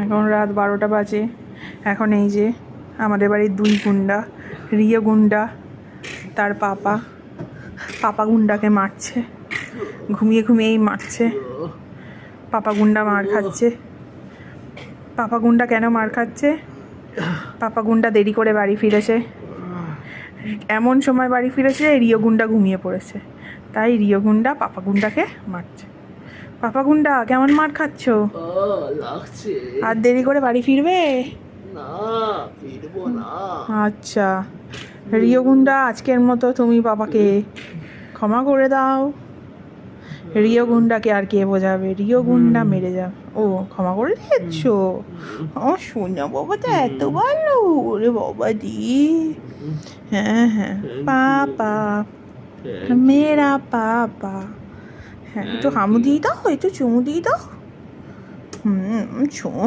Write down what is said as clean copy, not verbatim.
এখন রাত 12টা বাজে। এখন এই যে আমাদের বাড়ির 2 গুন্ডা, রিও গুন্ডা তার পাপা গুন্ডাকে মারছে, ঘুমিয়ে ঘুমিয়েই মারছে। পাপা গুন্ডা মার খাচ্ছে। পাপা গুন্ডা কেন মার খাচ্ছে? পাপা গুন্ডা দেরি করে বাড়ি ফিরেছে, এমন সময় বাড়ি ফিরেছে রিও গুন্ডা ঘুমিয়ে পড়েছে, তাই রিও গুন্ডা পাপা গুন্ডাকে মারছে। পাপা গুন্ডা কেমন মার খাচ্ছ? লাগছে। আর দেরি করে বাড়ি ফিরবে না, ফিরবো না। আচ্ছা, রিও গুন্ডা আজকের মতো তুমি পাপাকে ক্ষমা করে দাও। রিও গুন্ডাকে আর কে বোঝাবে? রিও গুন্ডা মেরে যাও। ও ক্ষমা করে দিয়েছ? আমার সোনা বাবা তো এত ভালো, ওরে বাবা দি। হ্যাঁ হ্যাঁ, পাপা মেরা পাপা। হ্যাঁ, একটু হামু দিয়ে দাও, একটু চুমু দিয়ে দাও। চুমু